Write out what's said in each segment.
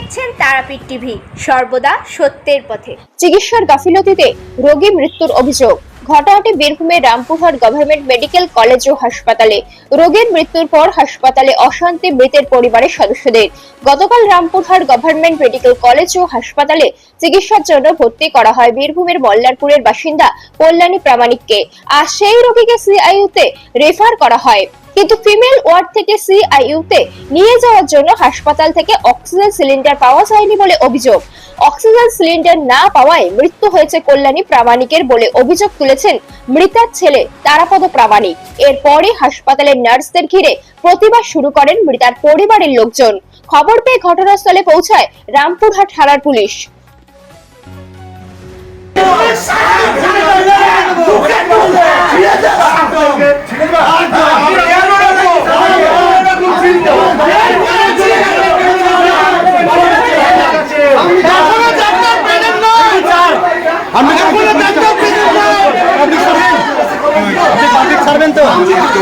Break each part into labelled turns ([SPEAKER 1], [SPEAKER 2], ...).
[SPEAKER 1] দেখছেন তারাপীঠ টিভি, সর্বদা সত্যের পথে।
[SPEAKER 2] চিকিৎসার গাফিলতিতে রোগী মৃত্যুর অভিযোগ। ঘটনাটি বীরভূমের রামপুরহাট গভর্নমেন্ট মেডিকেল কলেজ ও হাসপাতালে। রোগীর মৃত্যুর পর হাসপাতালে অশান্তি মৃতের পরিবারের সদস্যদের। গতকাল রামপুরহাট গভর্নমেন্ট মেডিকেল কলেজ ও হাসপাতালে চিকিৎসার জন্য ভর্তি করা হয় বীরভূমের মল্লারপুরের বাসিন্দা কল্যাণী প্রামাণিককে। আর সেই রোগীকে সিআইইউতে রেফার করা হয়, কিন্তু ফিমেল ওয়ার্ড থেকে সিআইইউতে নিয়ে যাওয়ার জন্য হাসপাতাল থেকে অক্সিজেন সিলিন্ডার পাওয়া যায়নি বলে অভিযোগ। অক্সিজেন সিলিন্ডার না পাওয়ায় মৃত্যু হয়েছে কল্যাণী প্রামাণিকের বলে অভিযোগ তুলেছেন মৃতার ছেলে তারাপদ প্রামাণিক। এরপরই হাসপাতালের নার্সদের ঘিরে প্রতিবাদ শুরু করেন মৃতার পরিবারের লোকজন। খবর পেয়ে ঘটনাস্থলে পৌঁছায় রামপুরহাট থানার পুলিশ।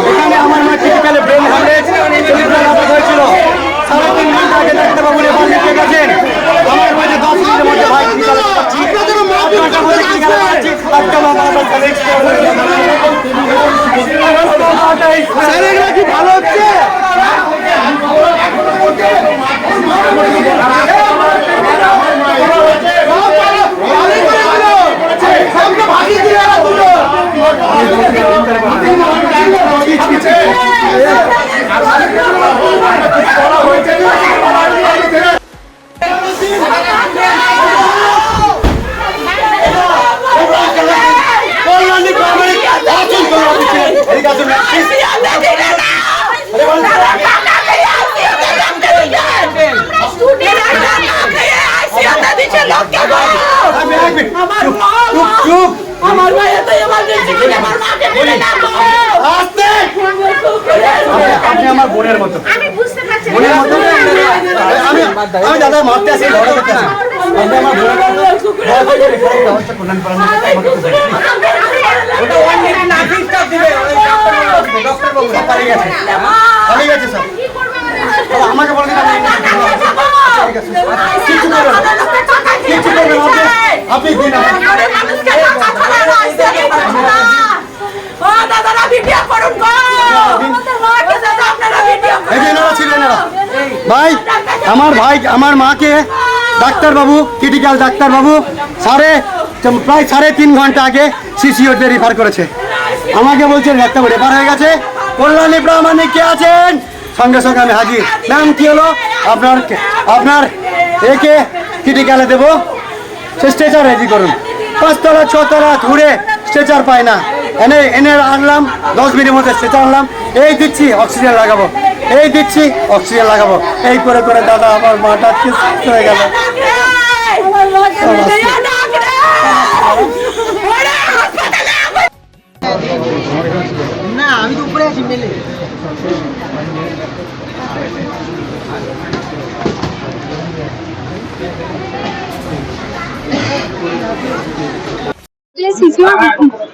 [SPEAKER 3] এখানে আমার মা ক্রিটিক্যাল ব্রেন হ্যামরেজ হয়েছিল। 3.5 ঘন্টা আগে ডাক্তারবাবু রেফার লিখে গেছেন। আমার মাঝে 10 মিনিটের মধ্যে ভাই কি ভালো হচ্ছে? আপনি আমার বোনের মতো, বোনের মতো। আমি দাদা মারতে আসি, লড়াই করতে আসি। আপনি আমার বোনের আমাকে বলেন আপনি দিন ভাই, আমার মাকে ডাক্তারবাবু, ক্রিটিক্যাল ডাক্তারবাবু প্রায় 3.5 ঘন্টা আগে সিসিওতে রেফার করেছে। আমাকে বলছেন ডাক্তারবাবু রেফার হয়ে গেছে, কল্যাণী প্রামাণিক কে আছেন? সঙ্গে সঙ্গে আমি হাজির। ম্যাম কি হলো? আপনার একে ক্রিটিক্যালে দেবো, সে স্ট্রেচার রেডি করুন। 5 তলা 6 তলা ঘুরে স্ট্রেচার পায় না, এনে আনলাম। 10 মিনিটের মধ্যে স্ট্রেচার আনলাম। এই দিচ্ছি অক্সিজেন লাগাবো, এই দিচ্ছি অক্সিজেন লাগাবো, এই করে করে দাদা আমার মাটা হয়ে গেল।
[SPEAKER 4] না আমি তো উপরে আছি মেলে।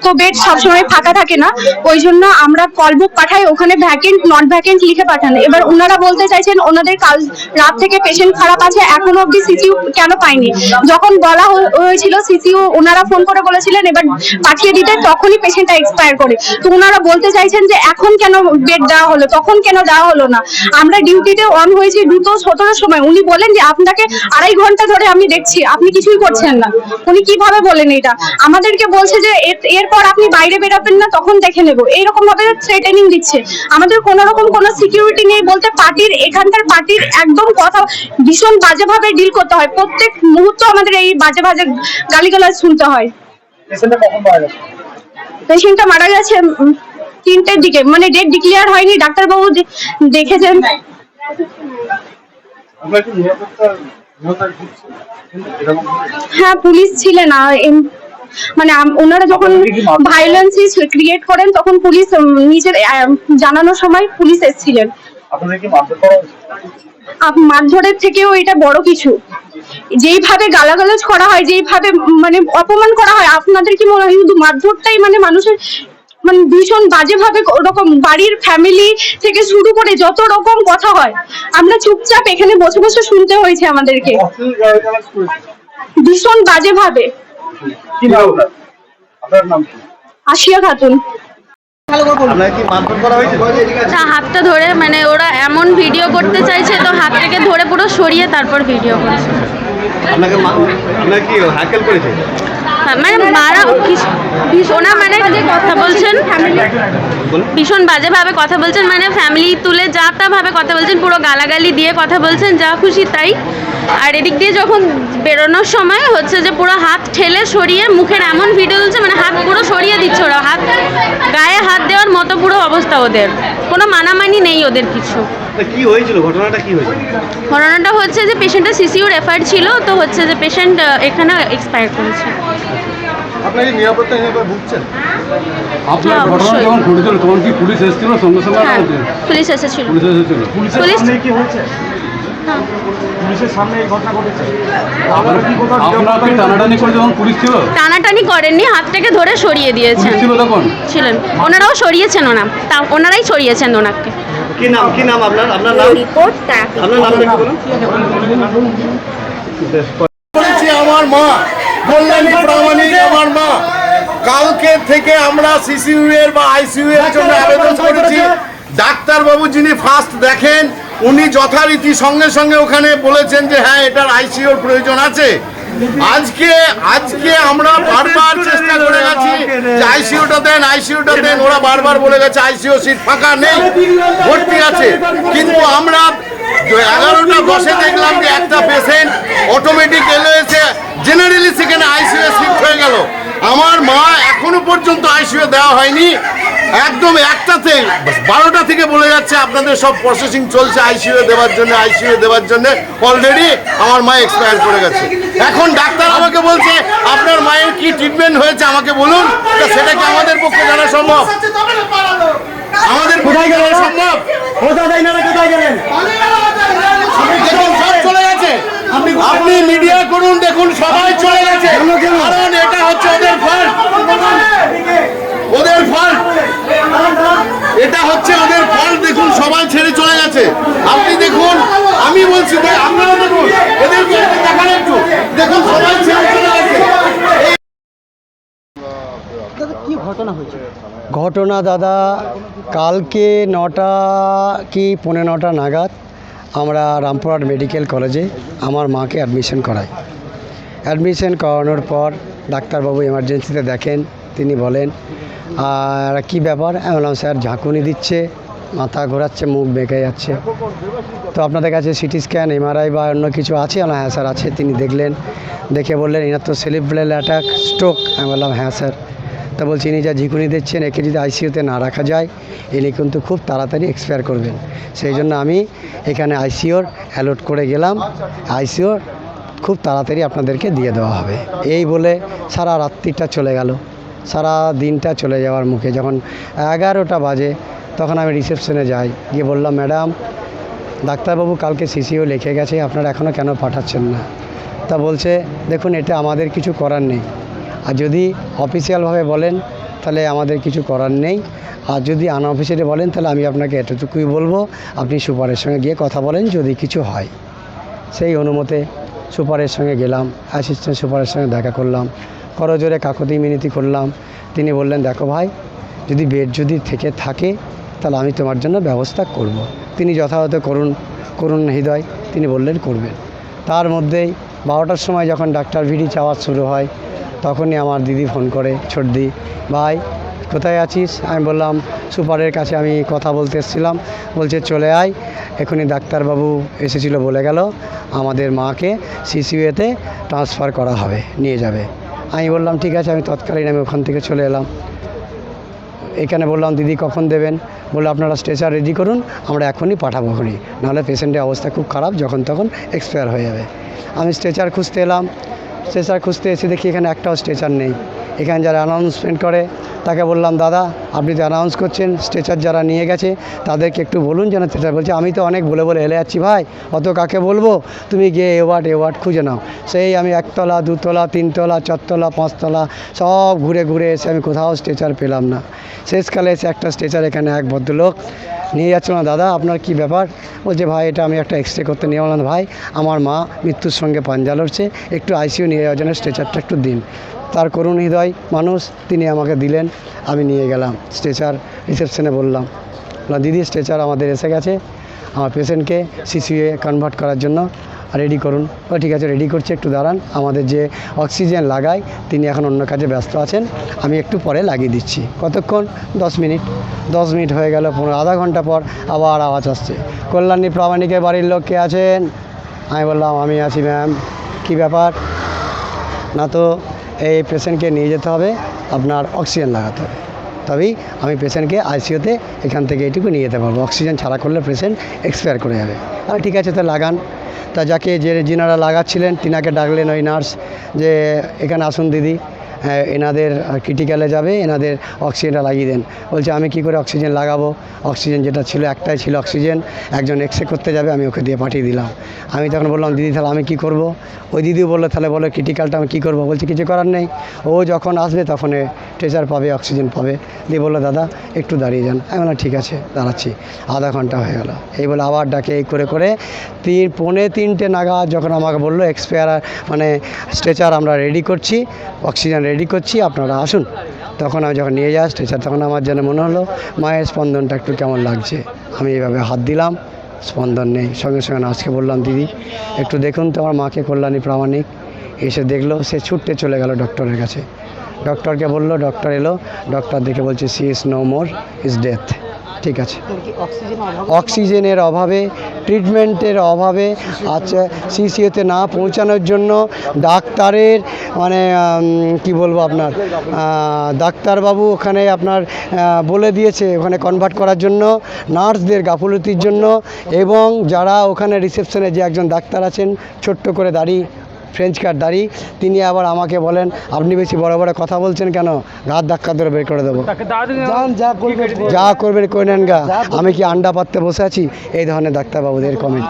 [SPEAKER 2] তো বেড সবসময় ফাঁকা থাকে না, ওই জন্য আমরা কল বুক পাঠাই, ওখানে ভ্যাকেন্ট নট ভ্যাকেন্ট লিখে পাঠান। এবার ওনারা বলতে চাইছেন ওনাদের কাল রাত থেকে পেশেন্ট খারাপ আছে, এখনো অব্দি সিসিউ কেন পাইনি। যখন বলা হয়েছিল সিসিউ ওনারা ফোন করে বলেছিলেন এবার পাঠিয়ে দিতে, তখনই পেশেন্টটা এক্সপায়ার করে। তো ওনারা বলতে চাইছেন যে এখন কেন বেড দেওয়া হলো, তখন কেন দেওয়া হলো না। আমরা ডিউটিতে অন হয়েছি 2:17 সময়, উনি বলেন যে আপনাকে 2.5 ঘন্টা ধরে আমি দেখছি, আপনি কিছুই করছেন না। উনি কিভাবে বলেন এটা? আমাদেরকে বলছে যে এরপর আপনি বাইরে বেরোবেন না, তখন দেখে নেবো, এইরকম ভাবে থ্রেটেনিং দিচ্ছে। আমাদের কোন রকম কোনো সিকিউরিটি নেই বলতে, পার্টির এখানকার পার্টির একদম কথা ভীষণ বাজেভাবে ডিল করতে হয়। প্রত্যেক মুহূর্তে আমাদের এই বাজে বাজে গালিগালাজ শুনতে হয়। পেশেন্টটা মারা গেছে 3টের দিকে, মানে ডেট ডিক্লেয়ার হয়নি, ডাক্তারবাবু দেখেছেন। হ্যাঁ পুলিশ ছিলেন, মানে ওনারা যখন ভায়োলেন্স ক্রিয়েট করেন তখন পুলিশ নিজের জানানোর সময় পুলিশ এসেছিলেন। মারধরের থেকেও এটা বড় কিছু। যেইভাবে গালাগালাজ করা হয়, যেইভাবে মানে অপমান করা হয়, আপনাদের কি মনে হয় শুধু মারধরটাই মানে মানুষের মানে ভীষণ বাজেভাবে ওরকম বাড়ির ফ্যামিলি থেকে শুরু করে যত রকম কথা হয় আমরা চুপচাপ এখানে বসে বসে শুনতে হয়েছে আমাদেরকে, ভীষণ বাজেভাবে। আশিয়া খাতুন।
[SPEAKER 5] তা হাতটা ধরে মানে ওরা এমন ভিডিও করতে চাইছে তো হাতটাকে ধরে পুরো সরিয়ে তারপর ভিডিও করছে। মানে মারা ওনা মানে কথা বলছেন, ভীষণ বাজেভাবে কথা বলছেন, মানে ফ্যামিলি তুলে যা তা ভাবে কথা বলছেন, পুরো গালাগালি দিয়ে কথা বলছেন, যা খুশি তাই। আর এদিক দিয়ে যখন বেরোনোর সময় হচ্ছে যে পুরো হাত ঠেলে সরিয়ে মুখের এমন ভিডিও তুলছে, মানে হাত পুরো সরিয়ে দিচ্ছে ওরা, হাত গায়ে হাত দেওয়ার মতো পুরো অবস্থা ওদের, কোনো মানামানি নেই ওদের কিছু।
[SPEAKER 3] কি হয়েছিল, ঘটনাটা কি হয়েছিল?
[SPEAKER 5] ঘটনাটা হচ্ছে যে পেশেন্টের সিসিইউ রেফার ছিল, তো হচ্ছে যে পেশেন্ট এখানে এক্সপায়ার করেছে।
[SPEAKER 3] আপনাকে নিরাপত্তাহীনতায় ভুগছেন?
[SPEAKER 6] আপনার ঘটনা যখন ঘটেছিল তখন কি পুলিশ এসেছিল সঙ্গে সঙ্গে?
[SPEAKER 5] হ্যাঁ, পুলিশ এসেছিল।
[SPEAKER 6] পুলিশ
[SPEAKER 3] কি হয়েছে?
[SPEAKER 5] হ্যাঁ,
[SPEAKER 3] পুলিশের সামনে এই ঘটনা ঘটেছে।
[SPEAKER 6] আপনারা কি টানাটানি করে যখন পুলিশ ছিল?
[SPEAKER 5] টানাটানি করেননি, হাতটাকে ধরে সরিয়ে দিয়েছেন।
[SPEAKER 6] পুলিশ ছিল তখন?
[SPEAKER 5] ছিলেন, ওনারাও সরিয়েছেন, ওনারাই সরিয়েছেন ওনাকে।
[SPEAKER 3] কি নাম আপনার? আপনার নাম?
[SPEAKER 1] রিপোর্ট তারাপীঠ।
[SPEAKER 3] আপনার নামটা কি বলুন?
[SPEAKER 7] বলেছি আমার মা কল্যাণী প্রামাণিক, আমার মা। কালকে থেকে আমরা সিসিইউ এর বা আইসিইউ এর জন্য আবেদন করেছি। ডাক্তারবাবু যিনি ফার্স্ট দেখেন উনি যথারীতি সঙ্গে সঙ্গে ওখানে বলেছেন যে হ্যাঁ এটার আইসিইউর প্রয়োজন আছে। আজকে আমরা বারবার চেষ্টা করে গেছি যে আইসিইউটা দেন, ওরা বারবার বলে গেছে আইসিইউ সিট ফাঁকা নেই, ভর্তি আছে। কিন্তু আমরা 11:10 দেখলাম যে একটা পেশেন্ট অটোমেটিক এলো এসে জেনারেলি সেখানে আইসিইউ শিফট হয়ে গেল। আমার মা এখনো পর্যন্ত আইসিইউ দেওয়া হয়নি। একদম 1টাতে 12টা থেকে বলে যাচ্ছে আপনাদের সব প্রসেসিং চলছে আইসিইউ দেওয়ার জন্য। অলরেডি আমার মা এক্সপায়ার করে গেছে। এখন ডাক্তার আমাকে বলছে আপনার মায়ের কি ট্রিটমেন্ট হয়েছে আমাকে বলুন, সেটা কি আমাদের পক্ষে জানা সম্ভব? আমাদের
[SPEAKER 3] কোথায় গেলেন?
[SPEAKER 7] সম্ভব?
[SPEAKER 3] কোথায় গেলেন?
[SPEAKER 7] দেখুন সব চলে গেছে। আপনি মিডিয়া করুন, দেখুন সবাই চলে গেছে, কারণ এটা হচ্ছে ওদের ফল্ট। এটা হচ্ছে ওদের ফল্ট। দেখুন সবাই ছেড়ে চলে গেছে। আপনি দেখুন, আমি বলছি আপনারা দেখুন, এদেরকে দেখান একটু, দেখুন সবাই ছেড়ে চলে গেছে।
[SPEAKER 4] কি ঘটনা হয়েছে?
[SPEAKER 3] ঘটনা দাদা, কালকে 9টা কি 9:15 নাগাদ আমরা রামপুরহাট মেডিকেল কলেজে আমার মাকে অ্যাডমিশন করাই। অ্যাডমিশন করানোর পর ডাক্তারবাবু এমার্জেন্সিতে দেখেন, তিনি বলেন আর কি ব্যাপার? আমি বললাম স্যার ঝাঁকুনি দিচ্ছে, মাথা ঘোরাচ্ছে, মুখ বেঁকে যাচ্ছে। তো আপনাদের কাছে সিটি স্ক্যান, এমআরআই বা অন্য কিছু আছে? হ্যাঁ স্যার আছে। তিনি দেখলেন, দেখে বললেন এনার তো সেরিব্রাল অ্যাটাক, স্ট্রোক। আমি বললাম হ্যাঁ স্যার। তা বলছি ইনি যা ঝিঁকুনি দিচ্ছেন একে যদি আইসিইউতে না রাখা যায় ইনি কিন্তু খুব তাড়াতাড়ি এক্সপায়ার করবেন। সেই জন্য আমি এখানে আইসিইউর অ্যালট করে গেলাম, আইসিইউর খুব তাড়াতাড়ি আপনাদেরকে দিয়ে দেওয়া হবে। এই বলে সারা রাত্রিটা চলে গেল। সারা দিনটা চলে যাওয়ার মুখে যখন 11টা বাজে তখন আমি রিসেপশনে যাই, গিয়ে বললাম ম্যাডাম ডাক্তারবাবু কালকে সিসিইউ লিখে গেছে, আপনারা এখনও কেন পাঠাচ্ছেন না? তা বলছে দেখুন এটা আমাদের কিছু করার নেই, আর যদি অফিসিয়ালভাবে বলেন তাহলে আমাদের কিছু করার নেই, আর যদি আনঅফিসিয়ালি বলেন তাহলে আমি আপনাকে এতটুকুই বলবো আপনি সুপারের সঙ্গে গিয়ে কথা বলেন যদি কিছু হয়। সেই অনুমতে সুপারের সঙ্গে গেলাম, অ্যাসিস্ট্যান্ট সুপারের সঙ্গে দেখা করলাম, করজোরে কাকুতি মিনতি করলাম। তিনি বললেন দেখো ভাই যদি বেড যদি থেকে থাকে তাহলে আমি তোমার জন্য ব্যবস্থা করব। তিনি যথাযথ করুণ হৃদয়, তিনি বললেন করবেন। তার মধ্যেই 12টার সময় যখন ডাক্তার ভিড়ি চাওয়া শুরু হয় তখনই আমার দিদি ফোন করে, ছোটদি ভাই কোথায় আছিস? আমি বললাম সুপারের কাছে আমি কথা বলতে এসেছিলাম। বলছে চলে আয়, এখনই ডাক্তারবাবু এসেছিল বলে গেল আমাদের মাকে সিসিইউতে ট্রান্সফার করা হবে, নিয়ে যাবে। আমি বললাম ঠিক আছে, আমি তৎকালীন আমি ওখান থেকে চলে এলাম। এখানে বললাম দিদি কখন দেবেন? বললো আপনারা স্ট্রেচার রেডি করুন, আমরা এখনই পাঠাবো খনি, নাহলে পেশেন্টের অবস্থা খুব খারাপ, যখন তখন এক্সপায়ার হয়ে যাবে। আমি স্ট্রেচার খুঁজতে এলাম, স্ট্রেচার খুঁজতে এসে দেখি এখানে একটাও স্ট্রেচার নেই। এখানে যারা অ্যানাউন্সমেন্ট করে তাকে বললাম দাদা আপনি তো অ্যানাউন্স করছেন স্ট্রেচার যারা নিয়ে গেছে তাদেরকে একটু বলুন যেন স্ট্রেচার। বলছে আমি তো অনেক বলে বলে হেলে যাচ্ছি ভাই, অত কাকে বলবো, তুমি গিয়ে এ ওয়ার্ড খুঁজে নাও। সেই আমি 1 তলা 2 তলা 3 তলা 4 তলা 5 তলা সব ঘুরে ঘুরে এসে আমি কোথাও স্ট্রেচার পেলাম না। শেষকালে এসে একটা স্ট্রেচার এখানে এক ভদ্রলোক নিয়ে যাচ্ছিল না, দাদা আপনার কি ব্যাপার? বলছে ভাই এটা আমি একটা এক্সরে করতে নিয়ে বললাম ভাই আমার মা মৃত্যুর সঙ্গে পাঞ্জা লড়ছে, একটু আইসিইউ নিয়ে যাওয়ার জন্য স্ট্রেচারটা একটু দিন। তার করুণ হৃদয় মানুষ, তিনি আমাকে দিলেন, আমি নিয়ে গেলাম স্ট্রেচার। রিসেপশনে বললাম দিদি স্ট্রেচার আমাদের এসে গেছে, আমার পেশেন্টকে সিসিইউয়ে কনভার্ট করার জন্য রেডি করুন। ও ঠিক আছে রেডি করছে, একটু দাঁড়ান, আমাদের যে অক্সিজেন লাগায় তিনি এখন অন্য কাজে ব্যস্ত আছেন, আমি একটু পরে লাগিয়ে দিচ্ছি। কতক্ষণ? 10 মিনিট। 10 মিনিট হয়ে গেল, আধা ঘন্টা পর আবার আওয়াজ আসছে, কল্যাণী প্রামাণিকের বাড়ির লোক কে আছেন? আমি বললাম আমি আছি ম্যাম। কী ব্যাপার? না তো এই পেশেন্টকে নিয়ে যেতে হবে, আপনার অক্সিজেন লাগাতে হবে, তবেই আমি পেশেন্টকে আইসিইউতে এখান থেকে এইটুকু নিয়ে যেতে পারবো, অক্সিজেন ছাড়া করলে পেশেন্ট এক্সপায়ার করে যাবে। আর ঠিক আছে তো লাগান। তা যাকে যিনারা লাগাচ্ছিলেন তিনাকে ডাকলেন ওই নার্স, যে এখানে আসুন দিদি, এনাদের ক্রিটিক্যালে যাবে, এনাদের অক্সিজেনটা লাগিয়ে দেন। বলছে আমি কি করে অক্সিজেন লাগাবো, অক্সিজেন যেটা ছিল একটাই ছিল অক্সিজেন, একজন এক্সরে করতে যাবে, আমি ওকে দিয়ে পাঠিয়ে দিলাম। আমি তখন বললাম দিদি তাহলে আমি কি করব? ওই দিদিও বললো তাহলে বলো ক্রিটিক্যালটা আমি কী করবো? বলছি কিছু করার নেই, ও যখন আসবে তখন ট্রেজার পাবে, অক্সিজেন পাবে। দিয়ে বললো দাদা একটু দাঁড়িয়ে যান। আমি বললাম ঠিক আছে দাঁড়াচ্ছি। আধা ঘন্টা হয়ে গেল, এই বলে আবার ডাকে, এই করে করে 3:45 নাগাদ যখন আমাকে বললো এক্সপায়ার মানে স্ট্রেচার আমরা রেডি করছি, অক্সিজেন রেডি করছি, আপনারা আসুন। তখন আমি যখন নিয়ে যাই স্ট্রেচার, তখন আমার যেন মনে হলো মায়ের স্পন্দনটা একটু কেমন লাগছে। আমি এইভাবে হাত দিলাম, স্পন্দন নেই। সঙ্গে সঙ্গে নার্সকে বললাম দিদি একটু দেখুন তো আমার মাকে, কল্যাণী প্রামাণিক এসে দেখলো, সে ছুটতে চলে গেল ডক্টরের কাছে। ডক্টরকে বললো, ডক্টর এলো, ডক্টর দেখে বলছে she is no more, is death. ঠিক আছে, অক্সিজেনের অভাবে, ট্রিটমেন্টের অভাবে, আচ্ছা সিসিইউতে না পৌঁছানোর জন্য ডাক্তারের মানে কি বলবো আপনার ডাক্তারবাবু ওখানে আপনার বলে দিয়েছে ওখানে কনভার্ট করার জন্য, নার্সদের গাফলতির জন্য, এবং যারা ওখানে রিসেপশনে যে একজন ডাক্তার আছেন ছোট্ট করে দাড়ি, ফ্রেঞ্চ কাট দাড়ি, তিনি আবার আমাকে বলেন আপনি বেশি বড় বড় কথা বলছেন কেন, ঘাত ধাক্কা ধরে বের করে দেবো, যা করবেন করে নেন গা, আমি কি আন্ডা পাততে বসে আছি? এই ধরনের ডাক্তারবাবুদের কমেন্ট।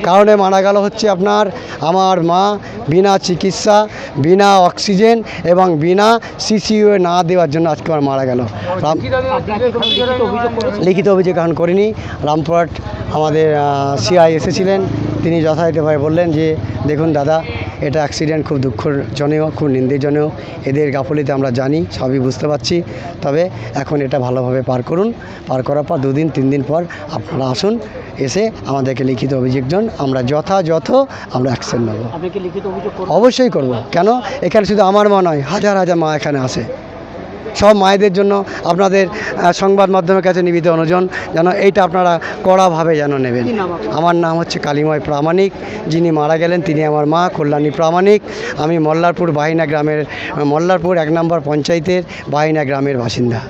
[SPEAKER 3] কারণে মারা গেল হচ্ছে আপনার আমার মা বিনা চিকিৎসা, বিনা অক্সিজেন এবং বিনা সিসিইউয়ে না দেওয়ার জন্য আজকে আমার মারা গেল। লিখিত অভিযোগ এখন করিনি। রামপুরহাট আমাদের সিআই এসেছিলেন, তিনি যথাযথভাবে বললেন যে দেখুন দাদা এটা অ্যাক্সিডেন্ট, খুব দুঃখজনক, খুব নিন্দজনক, এদের গাফলিতে আমরা জানি, সবই বুঝতে পারছি, তবে এখন এটা ভালোভাবে পার করুন, পার করার পর 2 দিন 3 দিন পর আপনারা আসুন, এসে আমাদেরকে লিখিত অভিযোগ জানান, আমরা যথাযথ আমরা অ্যাকশন নেব। অবশ্যই করব। কেন এখানে শুধু আমার মা নয়, হাজার হাজার মা এখানে আসে, সব মায়েদের জন্য আপনাদের সংবাদ মাধ্যমের কাছে নিবেদিত অনুযায়ী যেন এইটা আপনারা কড়াভাবে যেন নেবেন। আমার নাম হচ্ছে কালীময় প্রামাণিক, যিনি মারা গেলেন তিনি আমার মা কল্যাণী প্রামাণিক। আমি মল্লারপুর 1 নম্বর পঞ্চায়েতের বাহিনা গ্রামের বাসিন্দা।